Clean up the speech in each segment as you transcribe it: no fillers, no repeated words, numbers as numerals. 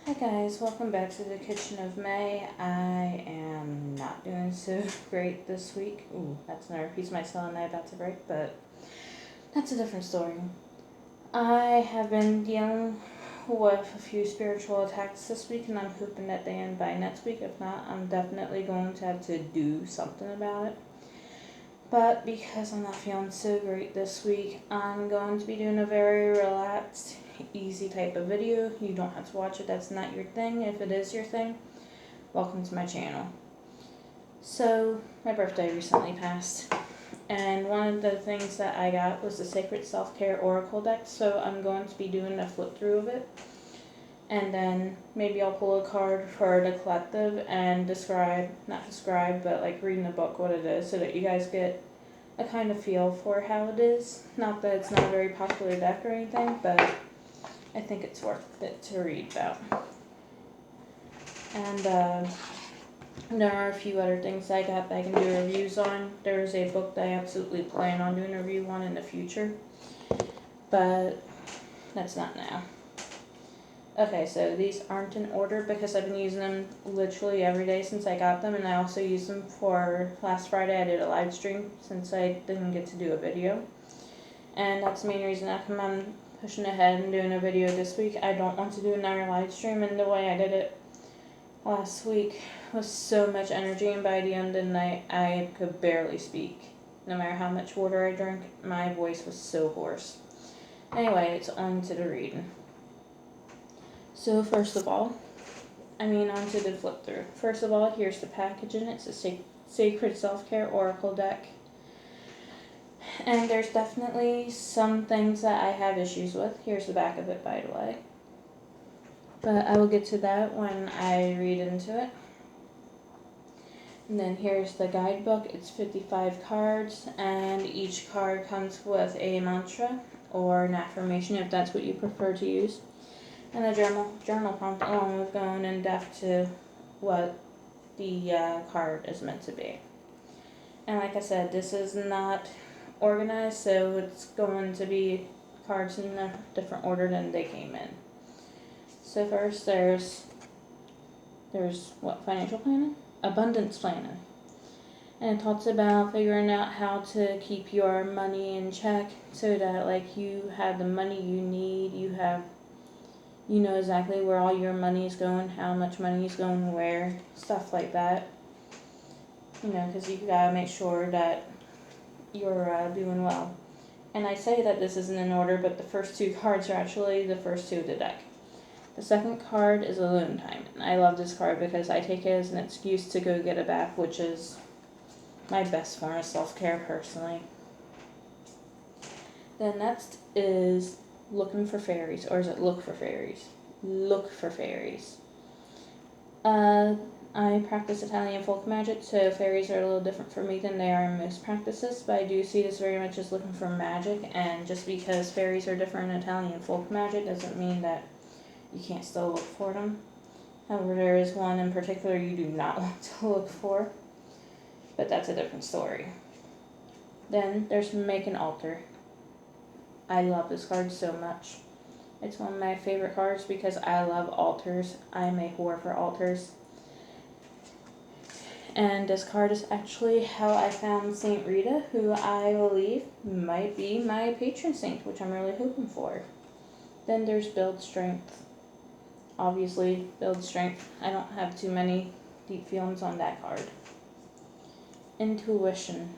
Hi guys, welcome back to the Kitchen of May. I am not doing so great this week. Ooh, that's another piece of my selenite about to break, but that's a different story. I have been dealing with a few spiritual attacks this week, and I'm hoping that they end by next week. If not, I'm definitely going to have to do something about it. But because I'm not feeling so great this week, I'm going to be doing a very relaxed, easy type of video. You don't have to watch it, that's not your thing. If it is your thing, welcome to my channel. So, my birthday recently passed, and one of the things that I got was the Sacred Self-Care Oracle deck, so I'm going to be doing a flip through of it. And then maybe I'll pull a card for the collective and not describe, but like read in the book what it is so that you guys get a kind of feel for how it is. Not that it's not a very popular deck or anything, but I think it's worth it to read about. And there are a few other things I got that I can do reviews on. There's a book that I absolutely plan on doing a review on in the future, but that's not now. Okay, so these aren't in order because I've been using them literally every day since I got them, and I also used them for last Friday. I did a live stream since I didn't get to do a video, and that's the main reason I'm pushing ahead and doing a video this week. I don't want to do another live stream, and the way I did it last week was so much energy, and by the end of the night I could barely speak. No matter how much water I drank, my voice was so hoarse. Anyway, it's on to the reading. So first of all, onto the flip through. First of all, here's the packaging. It's a Sacred Self-Care Oracle deck. And there's definitely some things that I have issues with. Here's the back of it, by the way. But I will get to that when I read into it. And then here's the guidebook. It's 55 cards, and each card comes with a mantra or an affirmation if that's what you prefer to use. And a journal prompt along with going in depth to what the card is meant to be. And like I said, this is not organized, so it's going to be cards in a different order than they came in. So first there's what, financial planning? Abundance planning. And it talks about figuring out how to keep your money in check so that like you have the money you need, you know exactly where all your money is going, how much money is going where, stuff like that. You know, because you gotta make sure that you're doing well. And I say that this isn't in order, but the first two cards are actually the first two of the deck. The second card is Alone Time, and I love this card because I take it as an excuse to go get a bath, which is my best form of self-care personally. Then next is Looking for Fairies, or is it Look for Fairies? Look for Fairies. I practice Italian folk magic, so fairies are a little different for me than they are in most practices, but I do see this very much as looking for magic, and just because fairies are different in Italian folk magic doesn't mean that you can't still look for them. However, there is one in particular you do not want to look for, but that's a different story. Then there's Make an Altar. I love this card so much. It's one of my favorite cards because I love altars. I'm a whore for altars. And this card is actually how I found Saint Rita, who I believe might be my patron saint, which I'm really hoping for. Then there's Build Strength. Obviously, Build Strength. I don't have too many deep feelings on that card. Intuition.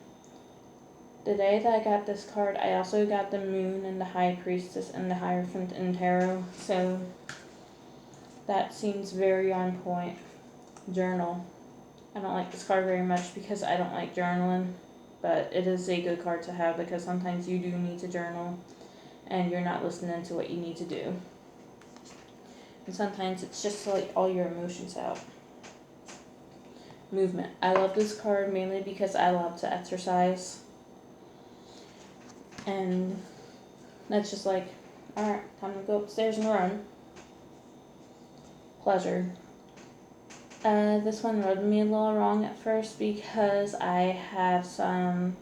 The day that I got this card, I also got the Moon and the High Priestess and the Hierophant in Tarot, so that seems very on point. Journal. I don't like this card very much because I don't like journaling, but it is a good card to have because sometimes you do need to journal and you're not listening to what you need to do. And sometimes it's just to let all your emotions out. Movement. I love this card mainly because I love to exercise. And that's just like, alright, time to go upstairs and run. Pleasure. This one rubbed me a little wrong at first because I have some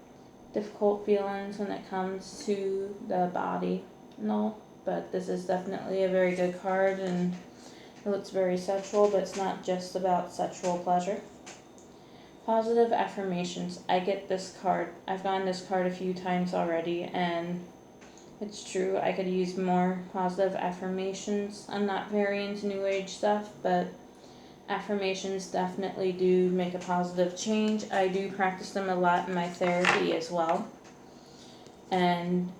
difficult feelings when it comes to the body and all, but this is definitely a very good card, and It looks very sexual, but it's not just about sexual pleasure. Positive affirmations. I get this card. I've gotten this card a few times already, and it's true. I could use more positive affirmations. I'm not very into New Age stuff, but affirmations definitely do make a positive change. I do practice them a lot in my therapy as well. And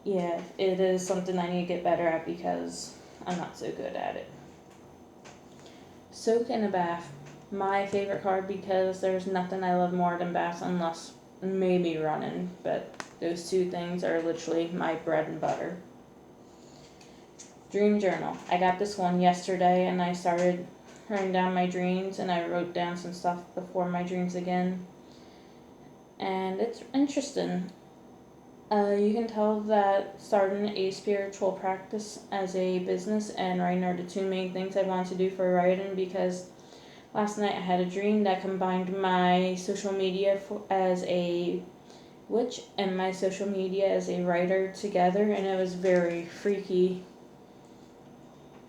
yeah, it is something I need to get better at because I'm not so good at it. Soak in a bath. My favorite card because there's nothing I love more than baths unless maybe running, but those two things are literally my bread and butter. Dream journal. I got this one yesterday and I started writing down my dreams and I wrote down some stuff before my dreams again. And it's interesting. You can tell that starting a spiritual practice as a business and writing are the two main things I want to do for writing because last night I had a dream that combined my social media as a witch and my social media as a writer together, and it was very freaky.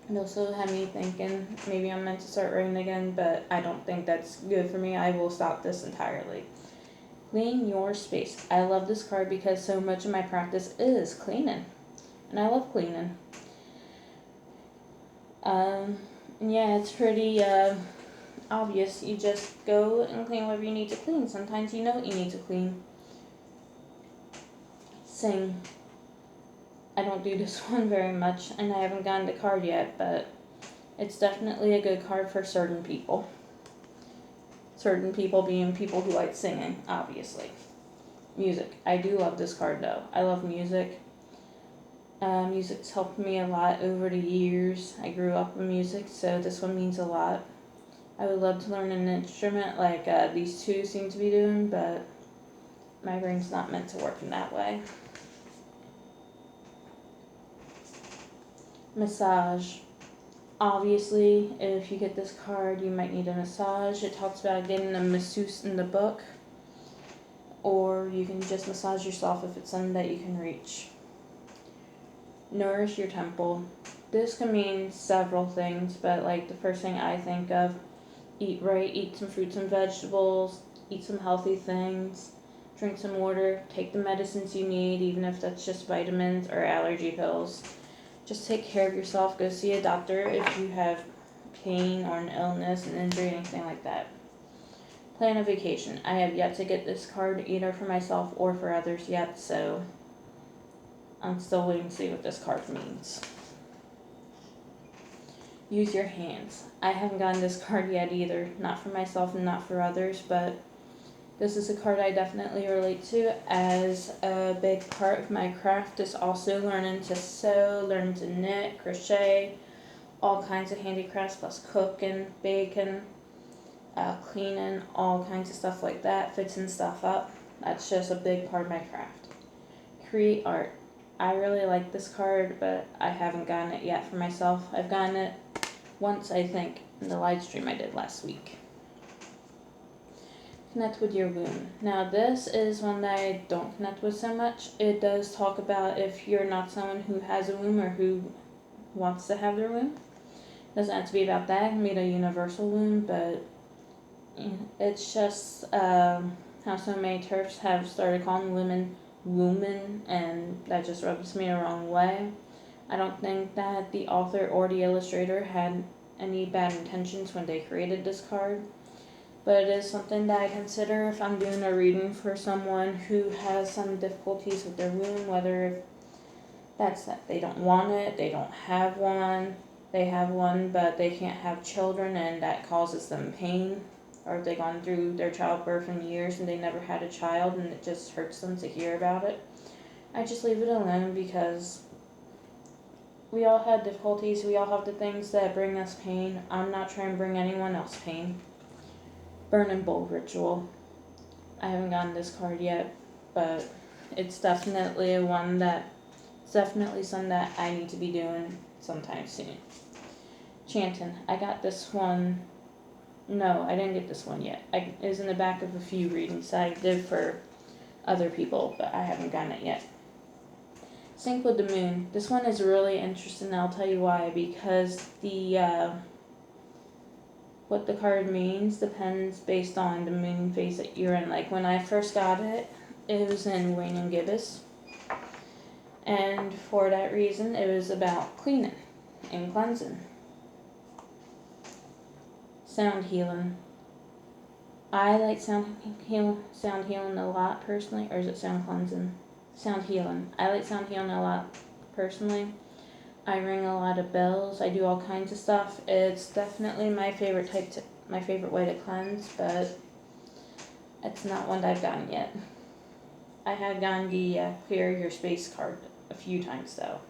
It also had me thinking maybe I'm meant to start writing again, but I don't think that's good for me. I will stop this entirely. Clean your space. I love this card because so much of my practice is cleaning, and I love cleaning. Yeah, it's pretty obvious. You just go and clean whatever you need to clean. Sometimes you know what you need to clean. Sing. I don't do this one very much, and I haven't gotten the card yet, but it's definitely a good card for certain people. Certain people being people who like singing, obviously. Music. I do love this card though. I love music. Music's helped me a lot over the years. I grew up with music, so this one means a lot. I would love to learn an instrument like these two seem to be doing, but my brain's not meant to work in that way. Massage. Obviously, if you get this card, you might need a massage. It talks about getting a masseuse in the book, or you can just massage yourself if it's something that you can reach. Nourish your temple. This can mean several things, but like the first thing I think of, eat right, eat some fruits and vegetables, eat some healthy things, drink some water, take the medicines you need, even if that's just vitamins or allergy pills. Just take care of yourself. Go see a doctor if you have pain or an illness, an injury, anything like that. Plan a vacation. I have yet to get this card either for myself or for others yet, so I'm still waiting to see what this card means. Use your hands. I haven't gotten this card yet either, not for myself and not for others, but this is a card I definitely relate to as a big part of my craft is also learning to sew, learning to knit, crochet, all kinds of handicrafts plus cooking, baking, cleaning, all kinds of stuff like that, fixing stuff up. That's just a big part of my craft. Create art. I really like this card, but I haven't gotten it yet for myself. I've gotten it once, I think, in the live stream I did last week. Connect with your womb. Now this is one that I don't connect with so much. It does talk about if you're not someone who has a womb or who wants to have their womb. It doesn't have to be about that. It can be a universal womb, but it's just how so many TERFs have started calling women woman, and that just rubs me the wrong way. I don't think that the author or the illustrator had any bad intentions when they created this card. But it is something that I consider if I'm doing a reading for someone who has some difficulties with their womb, whether that's that they don't want it, they don't have one, they have one but they can't have children and that causes them pain, or if they've gone through their childbirth in years and they never had a child and it just hurts them to hear about it. I just leave it alone because we all have difficulties, we all have the things that bring us pain. I'm not trying to bring anyone else pain. Burning bowl ritual. I haven't gotten this card yet, but it's definitely one that, it's definitely something that I need to be doing sometime soon. Chanting. I got this one. No, I didn't get this one yet. It was in the back of a few readings I did for other people, but I haven't gotten it yet. Sync with the moon. This one is really interesting. I'll tell you why. Because what the card means depends based on the moon phase that you're in. Like when I first got it, it was in waning gibbous, and for that reason, it was about cleaning and cleansing, sound healing. I like sound healing a lot personally, or is it sound cleansing? Sound healing. I like sound healing a lot personally. I ring a lot of bells. I do all kinds of stuff. It's definitely my favorite my favorite way to cleanse, but it's not one that I've gotten yet. I have gotten the clear your space card a few times though.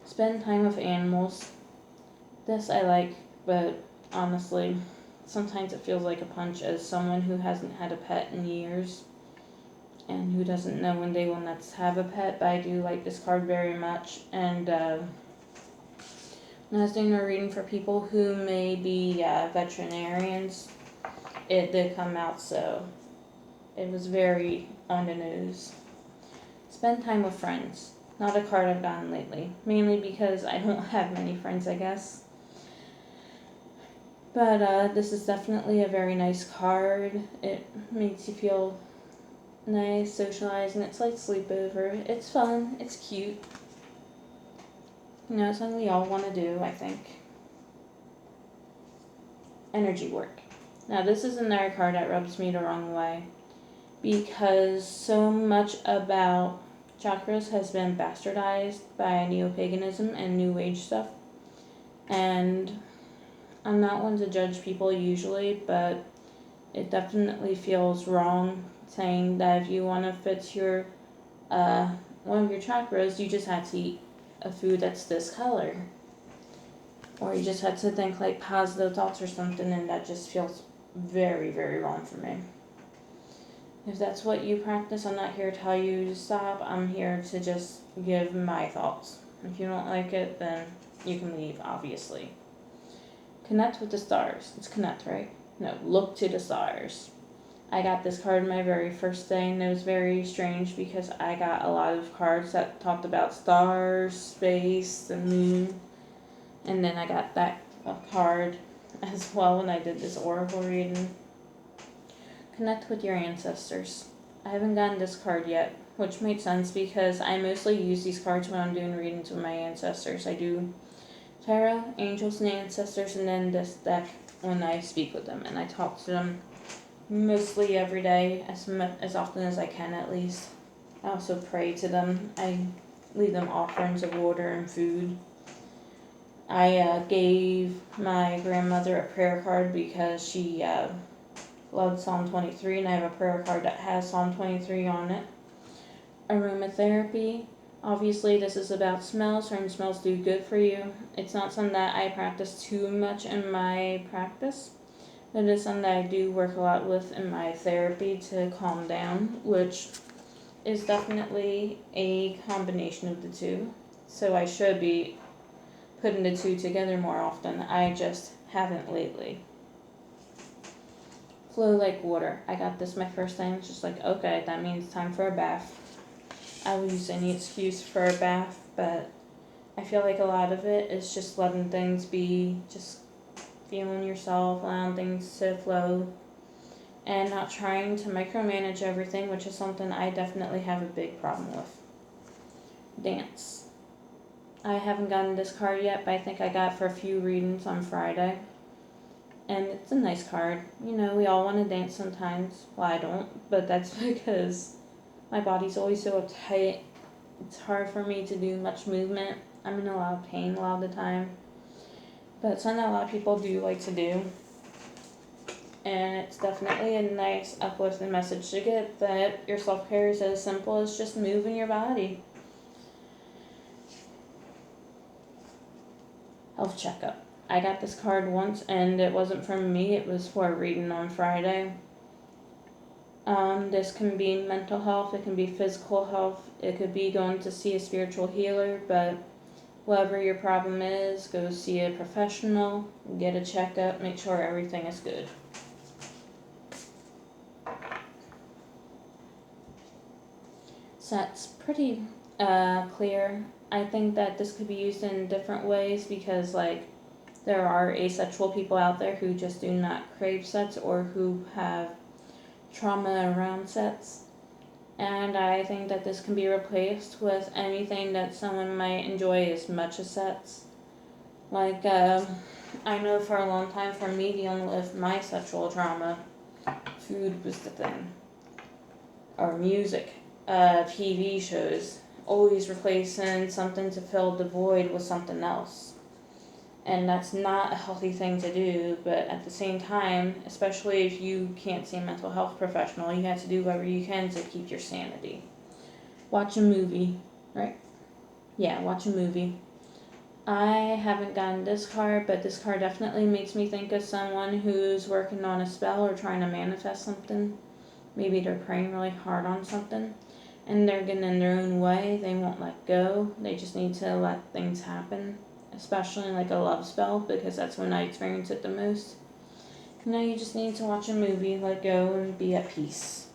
Spend time with animals. This I like, but honestly, sometimes it feels like a punch as someone who hasn't had a pet in years and who doesn't know when they will next have a pet, but I do like this card very much. And when I was doing a reading for people who may be veterinarians, it did come out, so it was very on the nose. Spend time with friends. Not a card I've gotten lately, mainly because I don't have many friends, I guess. But this is definitely a very nice card. It makes you feel nice, socializing. It's like sleepover. It's fun. It's cute. You know, it's something we all want to do, I think. Energy work. Now, this is another card that rubs me the wrong way, because so much about chakras has been bastardized by neo-paganism and new age stuff. And I'm not one to judge people usually, but it definitely feels wrong saying that if you want to fix your one of your chakras, you just have to eat a food that's this color, or you just have to think like positive thoughts or something, and that just feels very, very wrong for me. If that's what you practice, I'm not here to tell you to stop. I'm here to just give my thoughts. If you don't like it, then you can leave, obviously. Connect with the stars. It's connect, right? No, look to the stars. I got this card my very first day, and it was very strange because I got a lot of cards that talked about stars, space, the moon, and then I got that card as well when I did this oracle reading. Connect with your ancestors. I haven't gotten this card yet, which makes sense because I mostly use these cards when I'm doing readings with my ancestors. I do tarot, angels, and ancestors, and then this deck when I speak with them, and I talk to them mostly every day, as often as I can at least. I also pray to them. I leave them offerings of water and food. I gave my grandmother a prayer card because she loved Psalm 23, and I have a prayer card that has Psalm 23 on it. Aromatherapy. Obviously, this is about smells. Certain smells do good for you. It's not something that I practice too much in my practice. It is something that I do work a lot with in my therapy to calm down, which is definitely a combination of the two. So I should be putting the two together more often. I just haven't lately. Flow like water. I got this my first time. It's just like, okay, that means it's time for a bath. I will use any excuse for a bath, but I feel like a lot of it is just letting things be, just feeling yourself, allowing things to flow, and not trying to micromanage everything, which is something I definitely have a big problem with. Dance. I haven't gotten this card yet, but I think I got it for a few readings on Friday. And it's a nice card. You know, we all want to dance sometimes. Well, I don't, but that's because my body's always so uptight. It's hard for me to do much movement. I'm in a lot of pain a lot of the time. But it's something that a lot of people do like to do. And it's definitely a nice uplifting message to get that your self-care is as simple as just moving your body. Health checkup. I got this card once, and it wasn't from me. It was for a reading on Friday. This can be mental health. It can be physical health. It could be going to see a spiritual healer, but whatever your problem is, go see a professional, get a checkup, make sure everything is good. So that's pretty clear. I think that this could be used in different ways because, like, there are asexual people out there who just do not crave sets or who have trauma around sets. And I think that this can be replaced with anything that someone might enjoy as much as sets. Like, I know for a long time, for me dealing with my sexual trauma, food was the thing. Or music, TV shows, always replacing something to fill the void with something else. And that's not a healthy thing to do, but at the same time, especially if you can't see a mental health professional, you have to do whatever you can to keep your sanity. Watch a movie, right? Yeah, watch a movie. I haven't gotten this card, but this card definitely makes me think of someone who's working on a spell or trying to manifest something. Maybe they're praying really hard on something and they're getting in their own way. They won't let go. They just need to let things happen, especially like a love spell, because that's when I experience it the most. You just need to watch a movie, let go, and be at peace.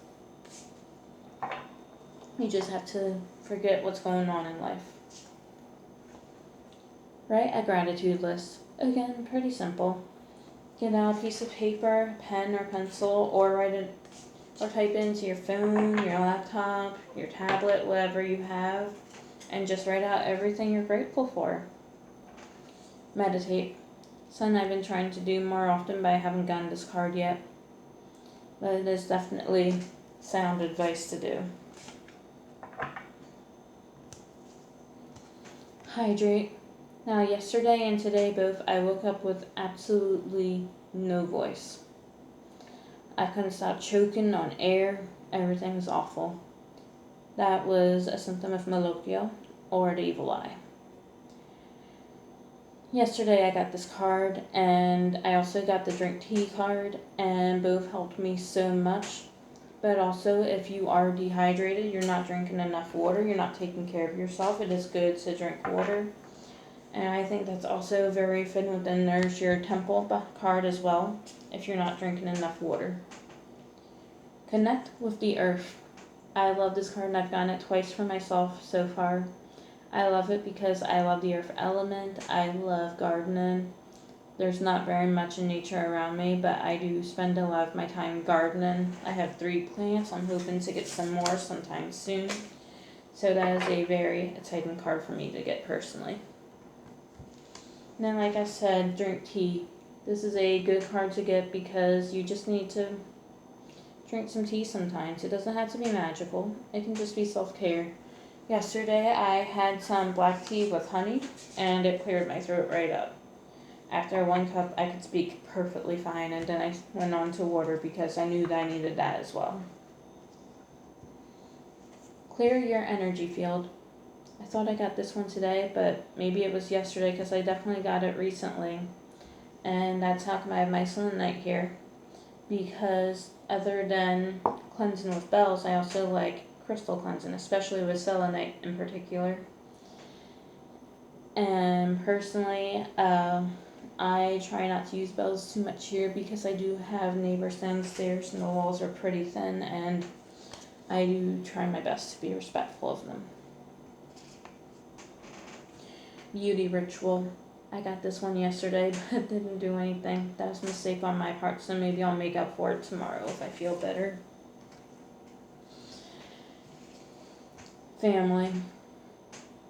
You just have to forget what's going on in life. Write a gratitude list. Again, pretty simple. Get out a piece of paper, pen or pencil, or write it, or type into your phone, your laptop, your tablet, whatever you have, and just write out everything you're grateful for. Meditate. Something I've been trying to do more often, but I haven't gotten this card yet. But it is definitely sound advice to do. Hydrate. Now, yesterday and today both, I woke up with absolutely no voice. I couldn't stop choking on air. Everything was awful. That was a symptom of Malocchio, or the evil eye. Yesterday I got this card, and I also got the drink tea card, and both helped me so much. But also, if you are dehydrated, you're not drinking enough water, you're not taking care of yourself, it is good to drink water. And I think that's also very fitting with the Nourish Your Temple card as well, if you're not drinking enough water. Connect with the earth. I love this card and I've gotten it twice for myself so far. I love it because I love the earth element. I love gardening. There's not very much in nature around me, but I do spend a lot of my time gardening. I have 3 plants. I'm hoping to get some more sometime soon. So that is a very exciting card for me to get personally. And then, like I said, drink tea. This is a good card to get because you just need to drink some tea sometimes. It doesn't have to be magical. It can just be self-care. Yesterday I had some black tea with honey and it cleared my throat right up. After 1 cup I could speak perfectly fine, and then I went on to water because I knew that I needed that as well. Clear your energy field. I thought I got this one today, but maybe it was yesterday because I definitely got it recently. And that's how come I have my selenite here. Because other than cleansing with bells, I also like crystal cleansing, especially with selenite in particular. And personally, I try not to use bells too much here because I do have neighbors downstairs and the walls are pretty thin, and I do try my best to be respectful of them. Beauty ritual. I got this one yesterday, but it didn't do anything. That was a mistake on my part, so maybe I'll make up for it tomorrow if I feel better. Family.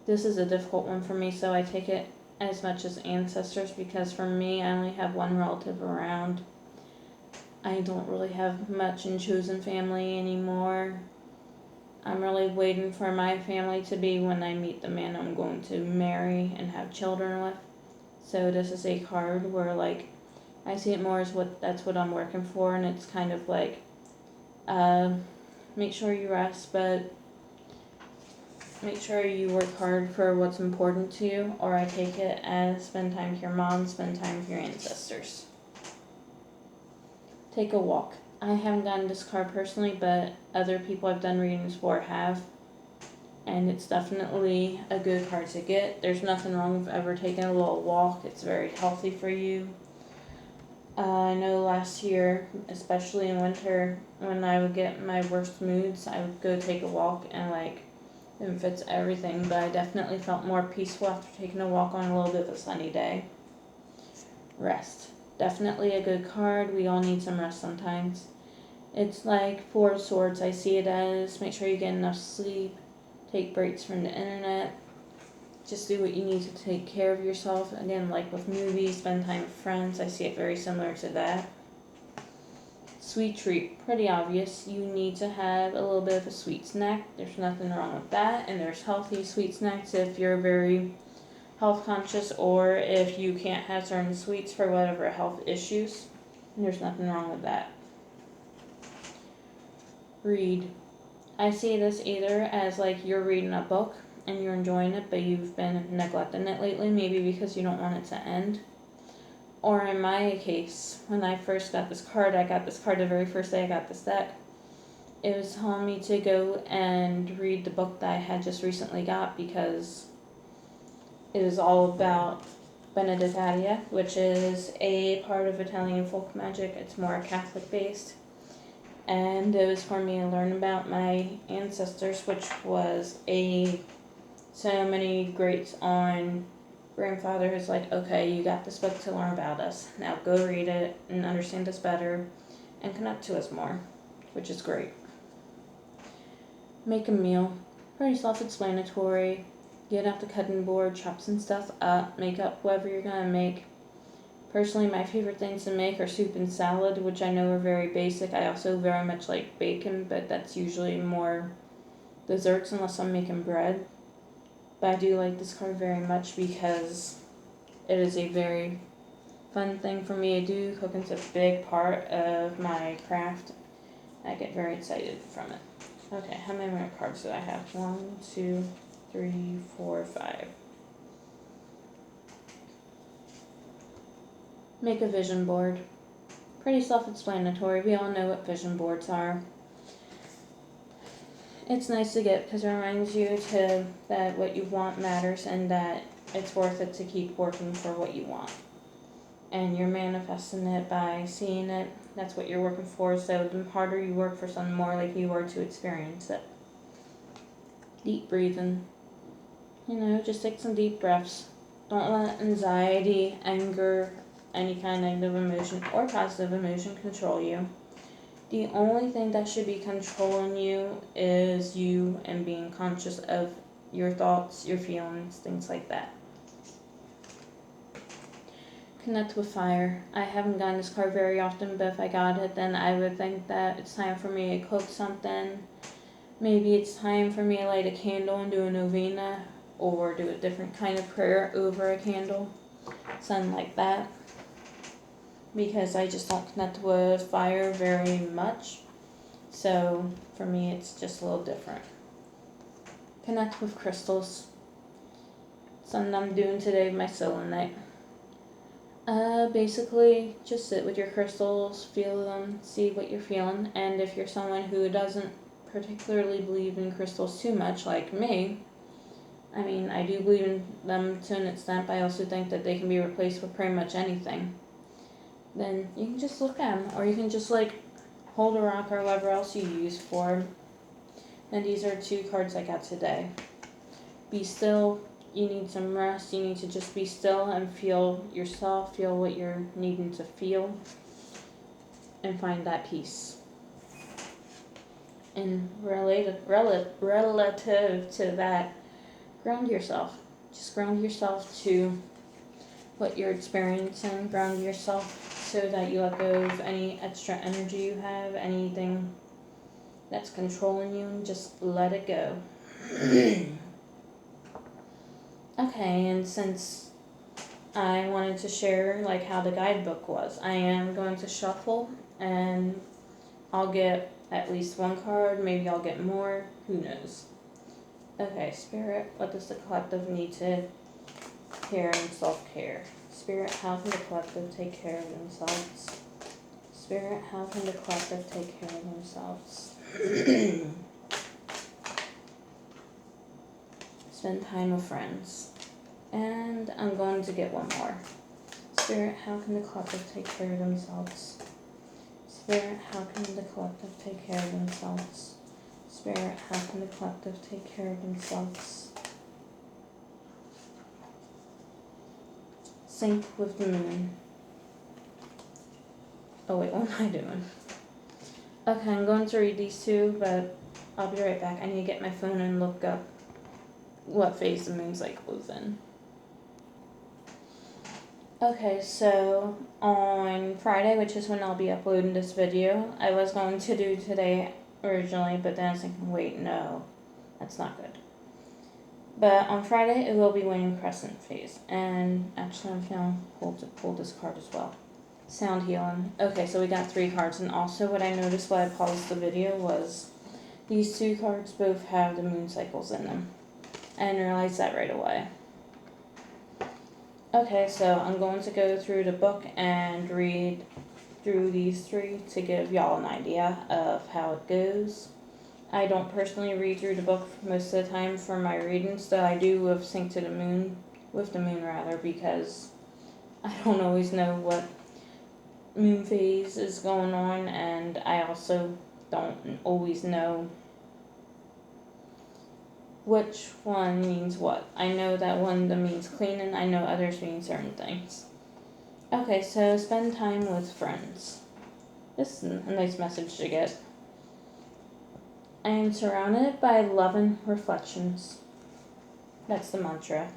This is a difficult one for me, so I take it as much as ancestors because for me, I only have 1 relative around. I don't really have much in chosen family anymore. I'm really waiting for my family to be when I meet the man I'm going to marry and have children with. So this is a card where, like, I see it more as that's what I'm working for, and it's kind of like, make sure you rest, but make sure you work hard for what's important to you, or I take it as spend time with your mom, spend time with your ancestors. Take a walk. I haven't gotten this card personally, but other people I've done readings for have. And it's definitely a good card to get. There's nothing wrong with ever taking a little walk. It's very healthy for you. I know last year, especially in winter, when I would get my worst moods, I would go take a walk and, like, It fits everything, but I definitely felt more peaceful after taking a walk on a little bit of a sunny day. Rest. Definitely a good card. We all need some rest sometimes. It's like Four of Swords. I see it as make sure you get enough sleep, take breaks from the internet, just do what you need to take care of yourself. Again, like with movies, spend time with friends. I see it very similar to that. Sweet treat, pretty obvious. You need to have a little bit of a sweet snack. There's nothing wrong with that. And there's healthy sweet snacks if you're very health conscious or if you can't have certain sweets for whatever health issues. And there's nothing wrong with that. Read. I see this either as like you're reading a book and you're enjoying it, but you've been neglecting it lately, maybe because you don't want it to end. Or in my case, when I first got this card, the very first day I got this deck. It was telling me to go and read the book that I had just recently got because it is all about Benedictaria, which is a part of Italian folk magic. It's more Catholic based. And it was for me to learn about my ancestors, which was so many greats on grandfather who's like, okay, you got this book to learn about us. Now go read it and understand us better and connect to us more, which is great. Make a meal. Pretty self-explanatory. Get out the cutting board, chop some stuff up, make up whatever you're going to make. Personally, my favorite things to make are soup and salad, which I know are very basic. I also very much like bacon, but that's usually more desserts unless I'm making bread. But I do like this card very much because it is a very fun thing for me to do. Cooking's a big part of my craft. I get very excited from it. Okay, how many more cards do I have? 1, 2, 3, 4, 5. Make a vision board. Pretty self-explanatory. We all know what vision boards are. It's nice to get because it reminds you that what you want matters and that it's worth it to keep working for what you want. And you're manifesting it by seeing it. That's what you're working for. So the harder you work for something, more like you are to experience it. Deep breathing. Just take some deep breaths. Don't let anxiety, anger, any kind of negative emotion or positive emotion control you. The only thing that should be controlling you is you and being conscious of your thoughts, your feelings, things like that. Connect with fire. I haven't gotten this card very often, but if I got it, then I would think that it's time for me to cook something. Maybe it's time for me to light a candle and do a novena or do a different kind of prayer over a candle. Something like that. Because I just don't connect with fire very much. So for me, it's just a little different. Connect with crystals. Something I'm doing today with my selenite. Basically, just sit with your crystals, feel them, see what you're feeling. And if you're someone who doesn't particularly believe in crystals too much, like me, I do believe in them to an extent, but I also think that they can be replaced with pretty much anything. Then you can just look at them, or you can just hold a rock or whatever else you use for. And these are 2 cards I got today. Be still. You need some rest. You need to just be still and feel yourself, feel what you're needing to feel, and find that peace. And relative to that, ground yourself. Just ground yourself to what you're experiencing. Ground yourself so that you let go of any extra energy you have, anything that's controlling you, and just let it go. Okay, and since I wanted to share how the guidebook was, I am going to shuffle and I'll get at least 1 card, maybe I'll get more, who knows. Okay, Spirit, what does the collective need to care and self-care? Spirit, how can the collective take care of themselves? Spirit, how can the collective take care of themselves? Spend time with friends. And I'm going to get 1 more. Spirit, how can the collective take care of themselves? Spirit, how can the collective take care of themselves? Spirit, how can the collective take care of themselves? Sync with the moon. Oh wait, what am I doing? Okay, I'm going to read these two, but I'll be right back. I need to get my phone and look up what phase the moon cycle is in. Okay, so on Friday, which is when I'll be uploading this video, I was going to do today originally, but then I was thinking, wait, no, that's not good. But on Friday, it will be waning crescent phase, and actually I'm feeling pulled to pull this card as well. Sound healing. Okay, so we got 3 cards, and also what I noticed while I paused the video was these 2 cards both have the moon cycles in them. I didn't realize that right away. Okay, so I'm going to go through the book and read through these 3 to give y'all an idea of how it goes. I don't personally read through the book most of the time for my readings, though I do with Sync to the Moon, because I don't always know what moon phase is going on, and I also don't always know which one means what. I know that one means cleaning, I know others mean certain things. Okay, so spend time with friends. This is a nice message to get. I am surrounded by loving reflections. That's the mantra.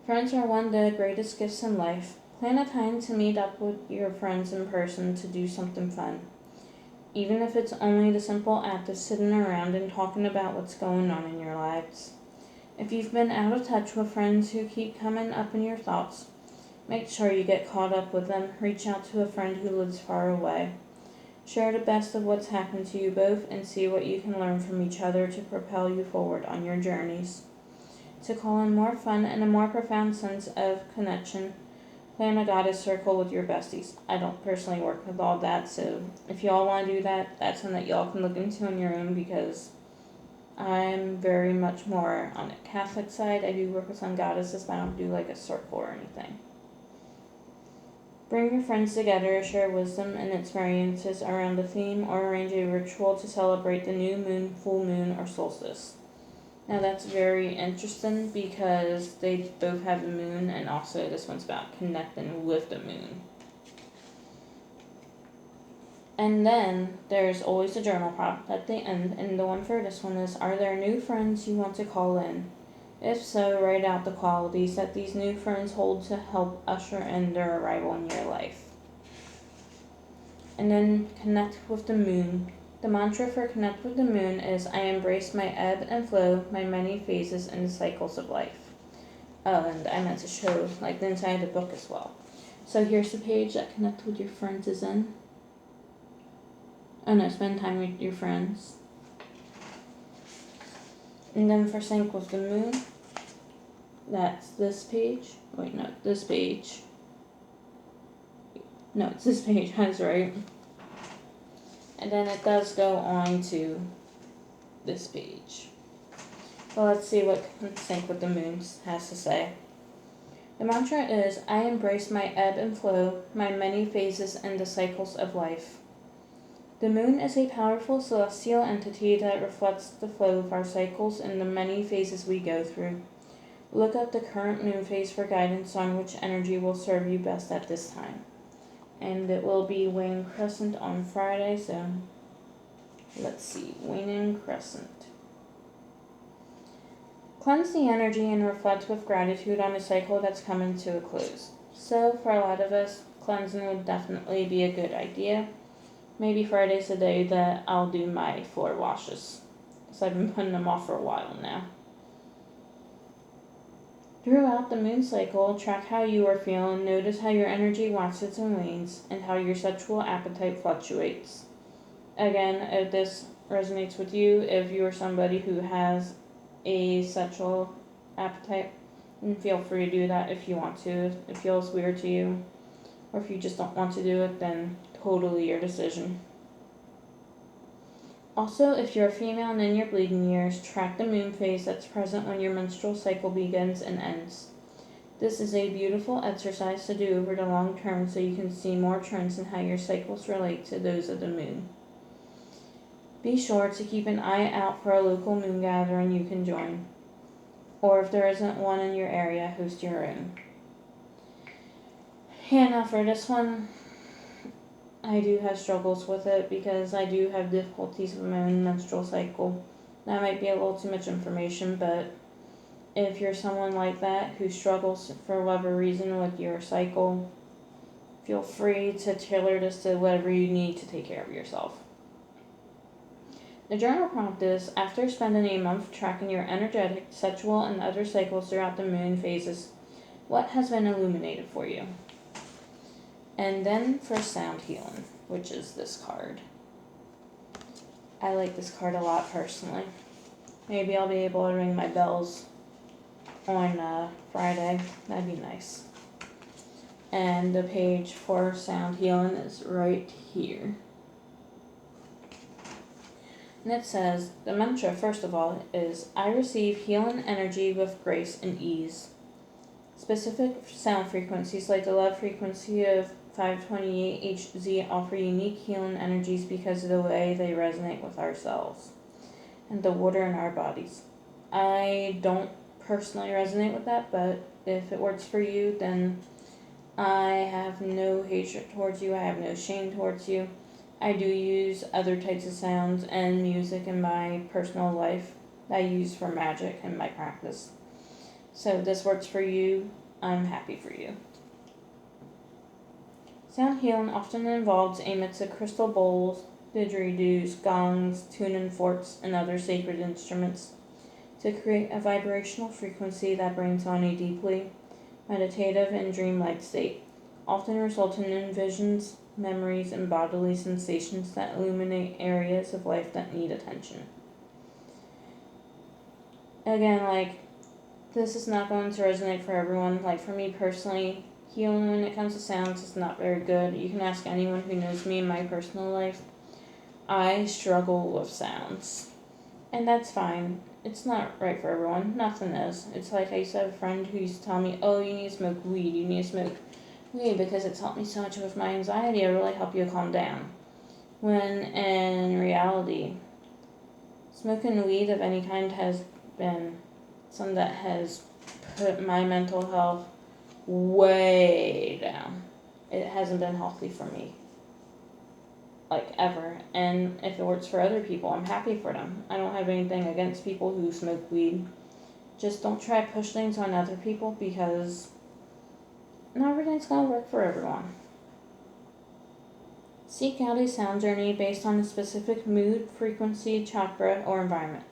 Friends are one of the greatest gifts in life. Plan a time to meet up with your friends in person to do something fun. Even if it's only the simple act of sitting around and talking about what's going on in your lives. If you've been out of touch with friends who keep coming up in your thoughts, make sure you get caught up with them. Reach out to a friend who lives far away. Share the best of what's happened to you both and see what you can learn from each other to propel you forward on your journeys. To call in more fun and a more profound sense of connection, plan a goddess circle with your besties. I don't personally work with all that, so if y'all want to do that, that's something that y'all can look into on your own, because I'm very much more on the Catholic side. I do work with some goddesses, but I don't do like a circle or anything. Bring your friends together, share wisdom and experiences around a theme, or arrange a ritual to celebrate the new moon, full moon, or solstice. Now that's very interesting because they both have the moon, and also this one's about connecting with the moon. And then there's always a journal prompt at the end, and the one for this one is, are there new friends you want to call in? If so, write out the qualities that these new friends hold to help usher in their arrival in your life. And then connect with the moon. The mantra for Connect with the Moon is, I embrace my ebb and flow, my many phases and the cycles of life. Oh, and I meant to show like the inside of the book as well. So here's the page that Connect with your friends is in. Oh no, spend time with your friends. And then for Sync with the Moon, that's this page. Wait, no, this page. No, it's this page, I was right. And then it does go on to this page. Well, let's see what Sync with the Moon has to say. The mantra is, I embrace my ebb and flow, my many phases and the cycles of life. The moon is a powerful celestial entity that reflects the flow of our cycles and the many phases we go through. Look up the current moon phase for guidance on which energy will serve you best at this time. And it will be waning crescent on Friday, so let's see, waning crescent. Cleanse the energy and reflect with gratitude on a cycle that's coming to a close. So for a lot of us, cleansing would definitely be a good idea. Maybe Friday's the day that I'll do my floor washes, because I've been putting them off for a while now. Throughout the moon cycle, track how you are feeling, notice how your energy waxes and wanes, and how your sexual appetite fluctuates. Again, if this resonates with you, if you are somebody who has a sexual appetite, then feel free to do that if you want to. If it feels weird to you, or if you just don't want to do it, then totally your decision. Also, if you're a female and in your bleeding years, track the moon phase that's present when your menstrual cycle begins and ends. This is a beautiful exercise to do over the long term so you can see more trends in how your cycles relate to those of the moon. Be sure to keep an eye out for a local moon gathering you can join, or if there isn't one in your area, host your own. Yeah, now for this one, I do have struggles with it because I do have difficulties with my own menstrual cycle. That might be a little too much information, but if you're someone like that who struggles for whatever reason with your cycle, feel free to tailor this to whatever you need to take care of yourself. The journal prompt is, after spending a month tracking your energetic, sexual, and other cycles throughout the moon phases, what has been illuminated for you? And then for sound healing, which is this card. I like this card a lot personally. Maybe I'll be able to ring my bells on Friday. That'd be nice. And the page for sound healing is right here. And it says, the mantra, first of all, is, I receive healing energy with grace and ease. Specific sound frequencies like the love frequency of 528 Hz offer unique healing energies because of the way they resonate with ourselves and the water in our bodies. I don't personally resonate with that, but if it works for you, then I have no hatred towards you. I have no shame towards you. I do use other types of sounds and music in my personal life that I use for magic in my practice. So if this works for you, I'm happy for you. Sound healing often involves a mix of crystal bowls, didgeridoos, gongs, tuning forks, and other sacred instruments to create a vibrational frequency that brings on a deeply meditative and dreamlike state, often resulting in visions, memories, and bodily sensations that illuminate areas of life that need attention. Again, this is not going to resonate for everyone. For me personally, healing when it comes to sounds is not very good. You can ask anyone who knows me in my personal life. I struggle with sounds. And that's fine. It's not right for everyone. Nothing is. It's like I used to have a friend who used to tell me, oh, you need to smoke weed. You need to smoke weed because it's helped me so much with my anxiety. It'll really help you calm down. When in reality, smoking weed of any kind has been something that has put my mental health way down. It hasn't been healthy for me, ever. And if it works for other people, I'm happy for them. I don't have anything against people who smoke weed. Just don't try to push things on other people because not everything's going to work for everyone. Seek out a sound journey based on a specific mood, frequency, chakra, or environment.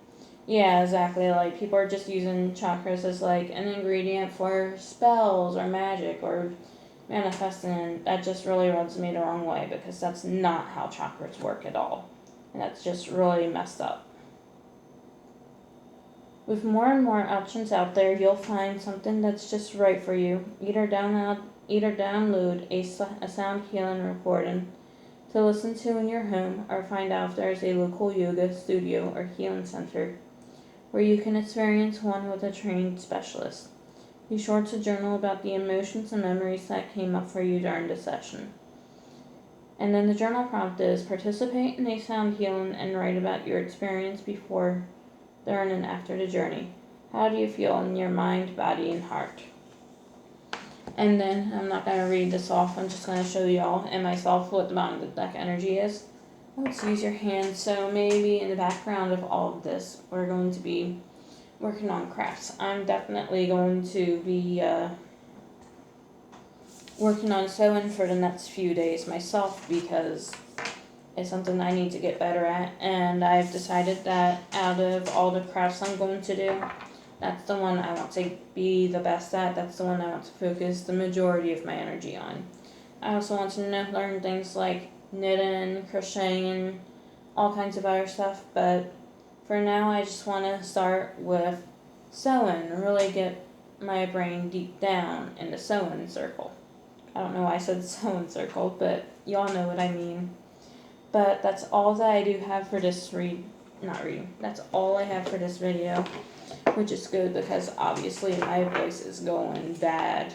Yeah, exactly. People are just using chakras as an ingredient for spells or magic or manifesting, and that just really rubs me the wrong way because that's not how chakras work at all. And that's just really messed up. With more and more options out there, you'll find something that's just right for you. Either download a sound healing recording to listen to in your home, or find out if there's a local yoga studio or healing center where you can experience one with a trained specialist. Be sure to journal about the emotions and memories that came up for you during the session. And then the journal prompt is, participate in a sound healing and write about your experience before, during, and after the journey. How do you feel in your mind, body, and heart? And then, I'm not going to read this off, I'm just going to show y'all and myself what the bottom of the deck energy is. Let's use your hands. So maybe in the background of all of this, we're going to be working on crafts. I'm definitely going to be working on sewing for the next few days myself because it's something I need to get better at. And I've decided that out of all the crafts I'm going to do, that's the one I want to be the best at. That's the one I want to focus the majority of my energy on. I also want to learn things like knitting, crocheting, all kinds of other stuff, but for now I just want to start with sewing, really get my brain deep down in the sewing circle. I don't know why I said sewing circle, but y'all know what I mean. But that's all that I do have for this that's all I have for this video, which is good because obviously my voice is going bad.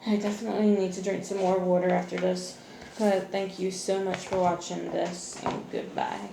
I definitely need to drink some more water after this. Thank you so much for watching this, and goodbye.